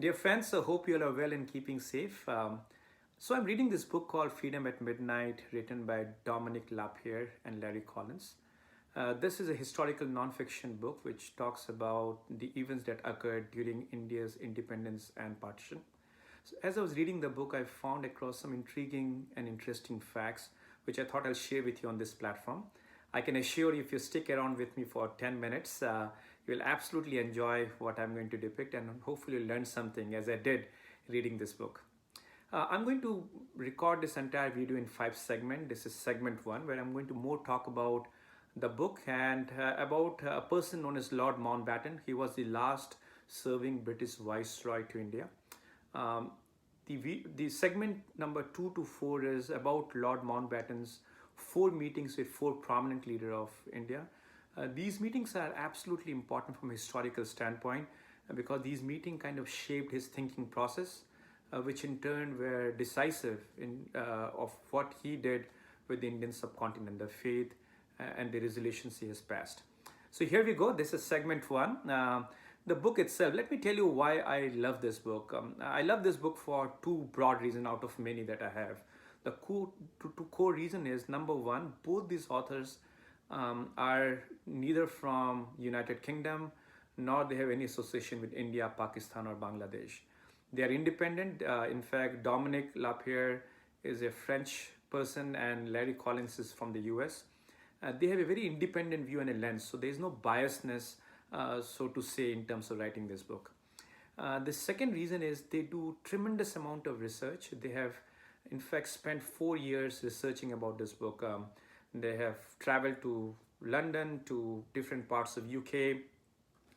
Dear friends, I hope you all are well and keeping safe. So I'm reading this book called Freedom at Midnight, written by Dominic Lapierre and Larry Collins. This is a historical nonfiction book which talks about the events that occurred during India's independence and partition. So as I was reading the book, I found across some intriguing and interesting facts, which I thought I'll share with you on this platform. I can assure you, if you stick around with me for 10 minutes, you'll absolutely enjoy what I'm going to depict and hopefully learn something as I did reading this book. I'm going to record this entire video in 5 segments. This is segment 1, where I'm going to more talk about the book and about a person known as Lord Mountbatten. He was the last serving British Viceroy to India. Um, the segment number 2 to 4 is about Lord Mountbatten's 4 meetings with 4 prominent leaders of India. These meetings are absolutely important from a historical standpoint because these meetings kind of shaped his thinking process, which in turn were decisive of what he did with the Indian subcontinent, the faith and the resolutions he has passed. So here we go. This is segment 1. The book itself, let me tell you why I love this book. I love this book for 2 broad reasons out of many that I have. The core reason is, number one, both these authors are neither from United Kingdom nor they have any association with India, Pakistan or Bangladesh. They are independent. In fact, Dominic Lapierre is a French person and Larry Collins is from the US. They have a very independent view and a lens, so there is no biasness, so to say, in terms of writing this book. The second reason is they do tremendous amount of research. They have, in fact, spent 4 years researching about this book. They have traveled to London, to different parts of UK.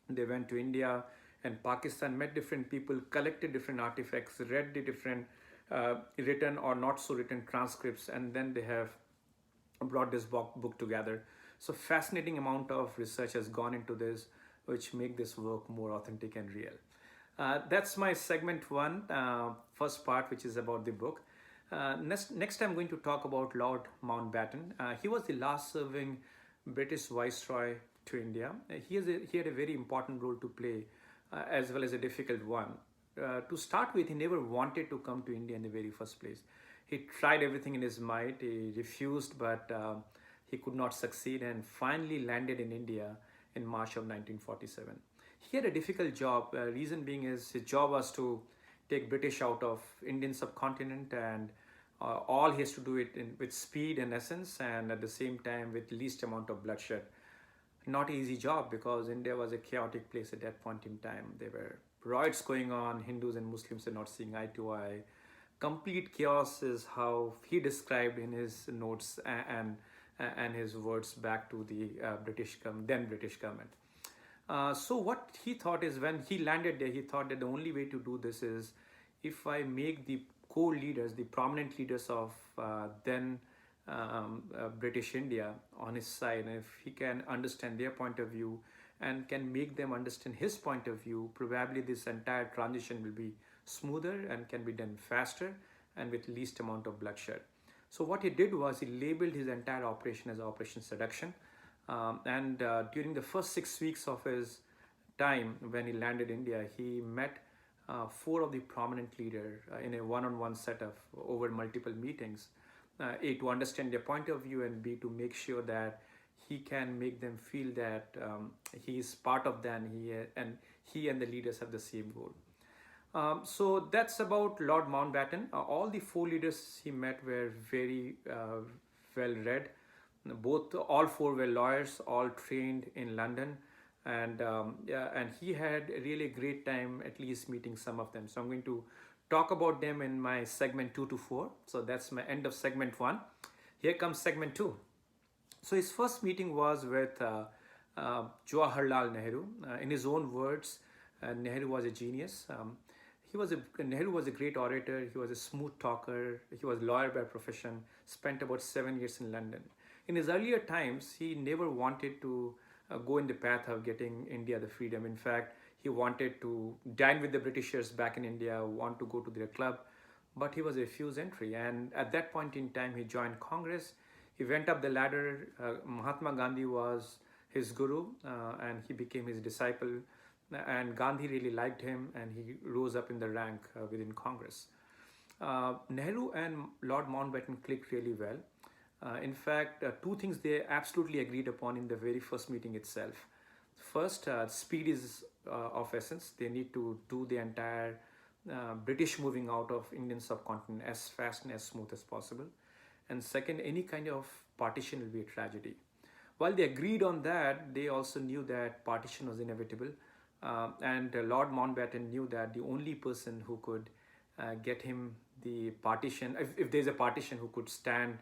They went to India and Pakistan, met different people, collected different artifacts, read the different written or not so written transcripts, and then they have brought this book together. So fascinating amount of research has gone into this, which make this work more authentic and real. That's my segment 1, first part, which is about the book. Next I'm going to talk about Lord Mountbatten. He was the last serving British Viceroy to India. He had a very important role to play, as well as a difficult one. To start with, he never wanted to come to India in the very first place. He tried everything in his might. He refused, but he could not succeed and finally landed in India in March of 1947. He had a difficult job. Reason being is his job was to take British out of Indian subcontinent, and all he has to do it with speed and essence, and at the same time with least amount of bloodshed. Not an easy job because India was a chaotic place at that point in time. There were riots going on. Hindus and Muslims were not seeing eye to eye. Complete chaos is how he described in his notes and his words back to the then British government. So what he thought is, when he landed there, he thought that the only way to do this is if I make the core leaders, the prominent leaders of then British India on his side, and if he can understand their point of view and can make them understand his point of view, probably this entire transition will be smoother and can be done faster and with least amount of bloodshed. So what he did was he labeled his entire operation as Operation Seduction. And during the first 6 weeks of his time when he landed India, he met 4 of the prominent leaders in a one-on-one setup over multiple meetings, A, to understand their point of view, and B, to make sure that he can make them feel that he is part of them, he and the leaders have the same goal. So that's about Lord Mountbatten. All the 4 leaders he met were very well read. All 4 were lawyers, all trained in London, and he had really a great time at least meeting some of them. So I'm going to talk about them in my segment 2 to 4. So that's my end of segment 1. Here comes segment 2. So his first meeting was with Jawaharlal Nehru. In his own words, Nehru was a genius. Nehru was a great orator. He was a smooth talker. He was a lawyer by profession. Spent about 7 years in London. In his earlier times, he never wanted to go in the path of getting India the freedom. In fact, he wanted to dine with the Britishers back in India, want to go to their club, but he was refused entry. And at that point in time, he joined Congress. He went up the ladder. Mahatma Gandhi was his guru, and he became his disciple. and Gandhi really liked him, and he rose up in the rank within Congress. Nehru and Lord Mountbatten clicked really well. In fact, two things they absolutely agreed upon in the very first meeting itself. First, speed is of essence. They need to do the entire British moving out of Indian subcontinent as fast and as smooth as possible. And second, any kind of partition will be a tragedy. While they agreed on that, they also knew that partition was inevitable. And Lord Mountbatten knew that the only person who could get him the partition, if there's a partition, who could stand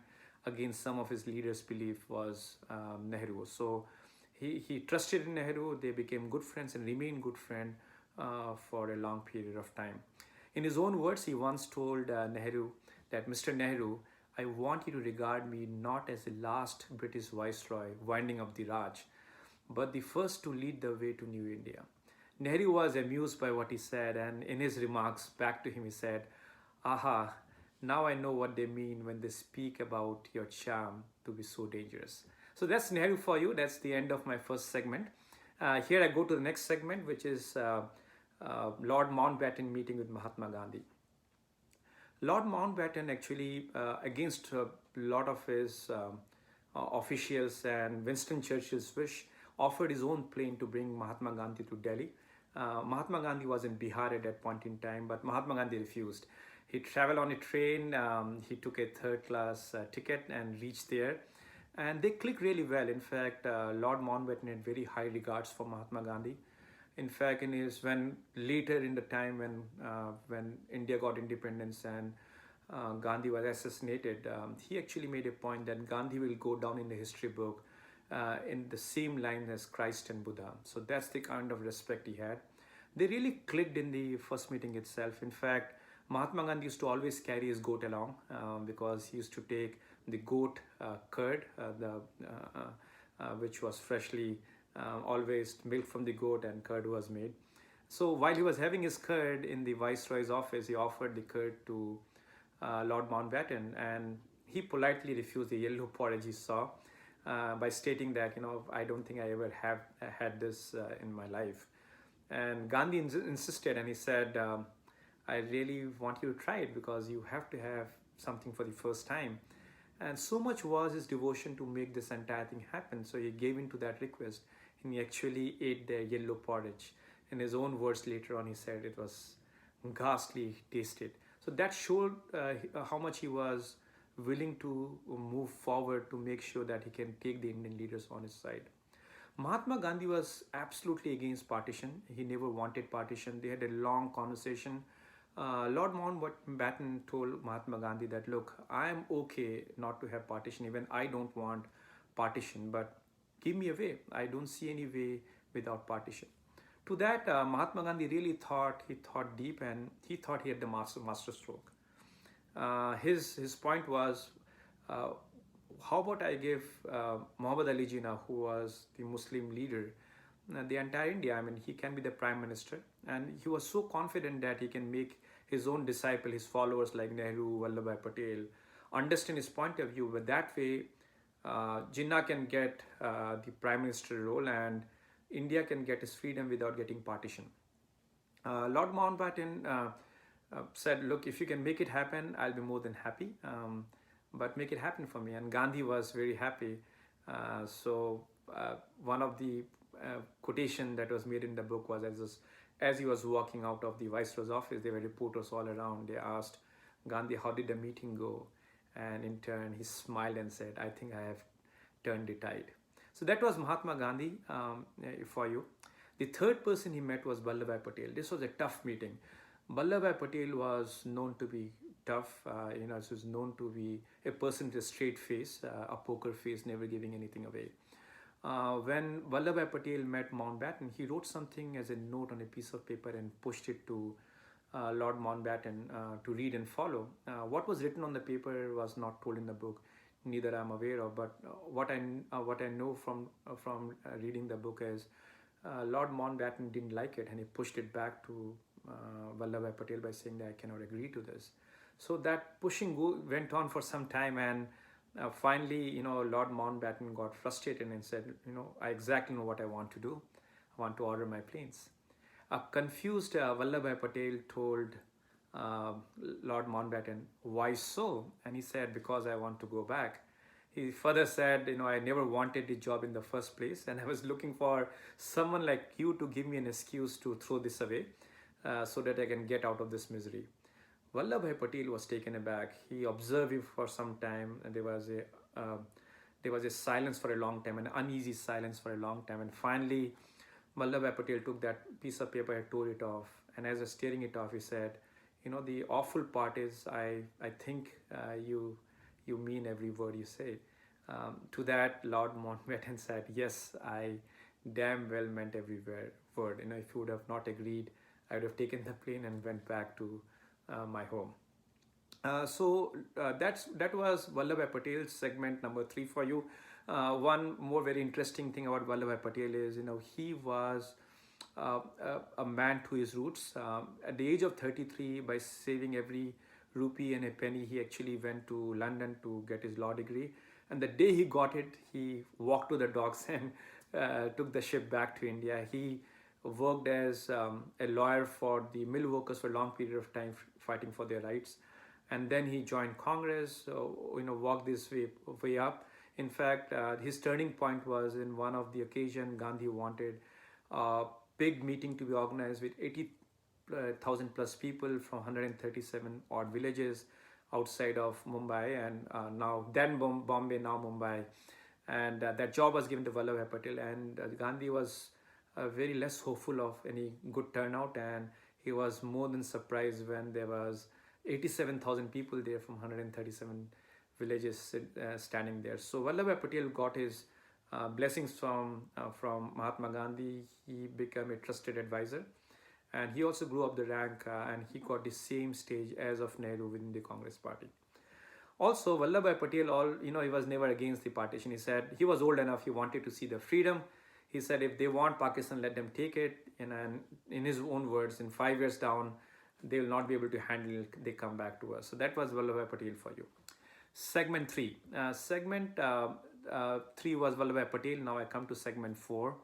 against some of his leaders' belief was Nehru. So he trusted in Nehru. They became good friends and remained good friends for a long period of time. In his own words, he once told Nehru that, Mr. Nehru, I want you to regard me not as the last British Viceroy winding up the Raj, but the first to lead the way to New India. Nehru was amused by what he said, and in his remarks back to him, he said, aha, now I know what they mean when they speak about your charm to be so dangerous. So that's Nehru for you. That's the end of my first segment. Here I go to the next segment, which is Lord Mountbatten meeting with Mahatma Gandhi. Lord Mountbatten actually, against a lot of his officials and Winston Churchill's wish, offered his own plane to bring Mahatma Gandhi to Delhi. Mahatma Gandhi was in Bihar at that point in time, but Mahatma Gandhi refused. He traveled on a train, he took a third class ticket and reached there. And they clicked really well. In fact, Lord Mountbatten had very high regards for Mahatma Gandhi. In fact, when later in the time when India got independence and Gandhi was assassinated, he actually made a point that Gandhi will go down in the history book in the same line as Christ and Buddha. So that's the kind of respect he had. They really clicked in the first meeting itself. In fact, Mahatma Gandhi used to always carry his goat along because he used to take the goat curd, which was freshly always milk from the goat and curd was made. So while he was having his curd in the Viceroy's office, he offered the curd to Lord Mountbatten, and he politely refused the yellow porridge he saw by stating that, I don't think I ever have had this in my life. And Gandhi insisted, and he said, I really want you to try it because you have to have something for the first time. And so much was his devotion to make this entire thing happen. So he gave in to that request and he actually ate the yellow porridge. In his own words later on, he said it was ghastly tasted. So that showed how much he was willing to move forward to make sure that he can take the Indian leaders on his side. Mahatma Gandhi was absolutely against partition. He never wanted partition. They had a long conversation. Lord Mountbatten told Mahatma Gandhi that, look, I'm okay not to have partition. Even I don't want partition, but give me a way. I don't see any way without partition. To that, Mahatma Gandhi really thought deep, and he thought he had the master stroke. His point was, how about I give Mohammed Ali Jinnah, who was the Muslim leader, the entire India. I mean, he can be the prime minister. And he was so confident that he can make his own disciple, his followers like Nehru, Vallabhbhai Patel, understand his point of view. But that way, Jinnah can get the prime minister role and India can get its freedom without getting partition. Lord Mountbatten said, look, if you can make it happen, I'll be more than happy. But make it happen for me. And Gandhi was very happy. So one of the quotation that was made in the book was, as he was walking out of the Viceroy's office, there were reporters all around. They asked Gandhi, how did the meeting go? And in turn, he smiled and said, I think I have turned the tide. So that was Mahatma Gandhi for you. The third person he met was Vallabhbhai Patel. This was a tough meeting. Vallabhbhai Patel was known to be tough. He was known to be a person with a straight face, a poker face, never giving anything away. When Vallabhbhai Patel met Mountbatten, he wrote something as a note on a piece of paper and pushed it to Lord Mountbatten to read and follow. What was written on the paper was not told in the book, neither I'm aware of. But what I know from reading the book is Lord Mountbatten didn't like it and he pushed it back to Vallabhbhai Patel by saying that I cannot agree to this. So that pushing went on for some time, and finally, Lord Mountbatten got frustrated and said, I exactly know what I want to do. I want to order my planes. A confused Vallabhbhai Patel told uh, Lord Mountbatten, "Why so?" And he said, "Because I want to go back." He further said, "I never wanted the job in the first place, and I was looking for someone like you to give me an excuse to throw this away so that I can get out of this misery." Vallabhbhai Patel was taken aback. He observed him for some time, and uh, there was a silence for a long time, an uneasy silence for a long time, and finally, Vallabhbhai Patel took that piece of paper and tore it off. And as I was tearing it off, he said, "The awful part is, I think you mean every word you say." To that, Lord Mountbatten said, "Yes, I damn well meant every word. If you would have not agreed, I would have taken the plane and went back to my home." That was Vallabhbhai Patel's segment number 3 for you. One more very interesting thing about Vallabhbhai Patel is, he was a man to his roots. At the age of 33, by saving every rupee and a penny, he actually went to London to get his law degree. And the day he got it, he walked to the docks and took the ship back to India. He worked as a lawyer for the mill workers for a long period of time, fighting for their rights. And then he joined Congress, walked this way up. In fact, his turning point was in one of the occasion Gandhi wanted a big meeting to be organized with 80,000 plus people from 137 odd villages outside of Mumbai, and now then Bombay, now Mumbai. And that job was given to Vallabhbhai Patel, and Gandhi was very less hopeful of any good turnout, and he was more than surprised when there was 87,000 people there from 137 villages standing there. So Vallabhbhai Patel got his blessings from Mahatma Gandhi. He became a trusted advisor, and he also grew up the rank, and he got the same stage as of Nehru within the Congress party. Also, Vallabhbhai Patel, he was never against the partition. He said he was old enough, he wanted to see the freedom. He said if they want Pakistan, let them take it. And in his own words, in 5 years down, they will not be able to handle it. They come back to us. So that was Vallabhbhai Patel for you. Segment 3. Segment 3 was Vallabhbhai Patel. Now I come to segment 4.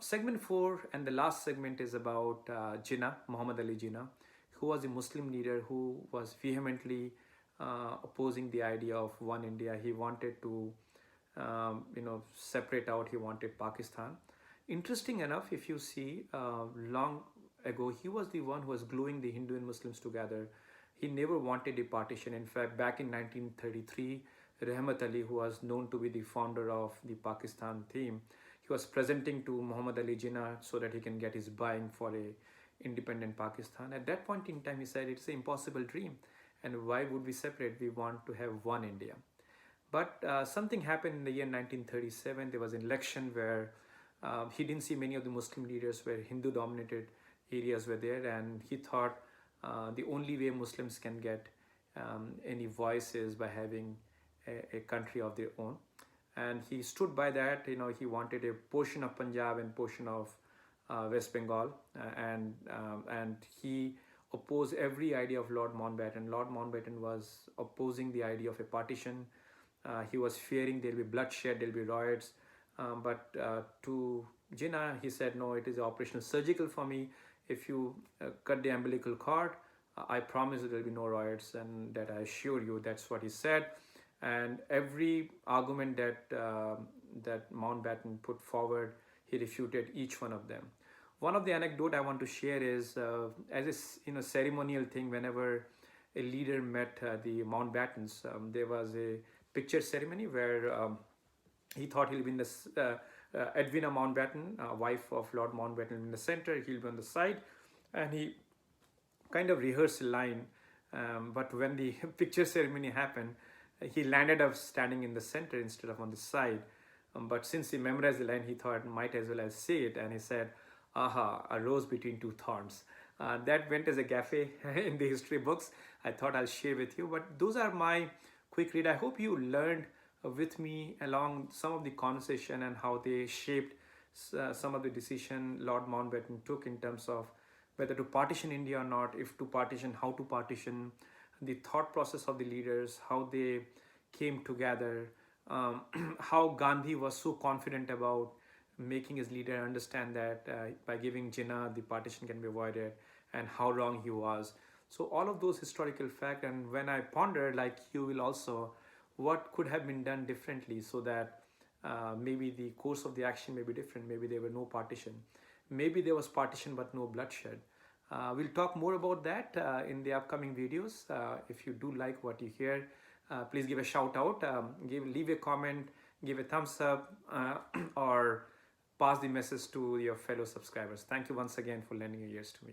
Segment 4 and the last segment is about Jinnah, Mohammed Ali Jinnah, who was a Muslim leader who was vehemently opposing the idea of one India. He wanted to, separate out. He wanted Pakistan. Interesting enough, if you see, long ago, he was the one who was gluing the Hindu and Muslims together. He never wanted a partition. In fact, back in 1933, Rahmat Ali, who was known to be the founder of the Pakistan theme, he was presenting to Muhammad Ali Jinnah so that he can get his buy-in for a independent Pakistan. At that point in time, he said it's an impossible dream. And why would we separate? We want to have one India. But something happened in the year 1937. There was an election where he didn't see many of the Muslim leaders where Hindu-dominated areas were there, and he thought the only way Muslims can get any voice is by having a country of their own. And he stood by that. He wanted a portion of Punjab and portion of West Bengal, and he opposed every idea of Lord Mountbatten. Lord Mountbatten was opposing the idea of a partition. He was fearing there will be bloodshed, there will be riots. But to Jinnah, he said, no, it is operational surgical for me. If you cut the umbilical cord, I promise there will be no riots, and that I assure you. That's what he said. And every argument that Mountbatten put forward, he refuted each one of them. One of the anecdote I want to share is as a ceremonial thing. Whenever a leader met the Mountbattens, there was a picture ceremony where he thought he'll be in the Edwina Mountbatten, wife of Lord Mountbatten, in the center. He'll be on the side, and he kind of rehearsed a line. But when the picture ceremony happened, he landed up standing in the center instead of on the side. But since he memorized the line, he thought might as well as say it, and he said, "Aha, a rose between two thorns." That went as a gaffe in the history books. I thought I'll share with you. But those are my quick read. I hope you learned with me along some of the conversation and how they shaped some of the decision Lord Mountbatten took in terms of whether to partition India or not, if to partition, how to partition, the thought process of the leaders, how they came together, how Gandhi was so confident about making his leader understand that by giving Jinnah, the partition can be avoided, and how wrong he was. So all of those historical facts, and when I pondered, like you will also, what could have been done differently so that maybe the course of the action may be different. Maybe there were no partition. Maybe there was partition but no bloodshed. We'll talk more about that in the upcoming videos. If you do like what you hear, please give a shout out, leave a comment, give a thumbs up, or pass the message to your fellow subscribers. Thank you once again for lending your ears to me.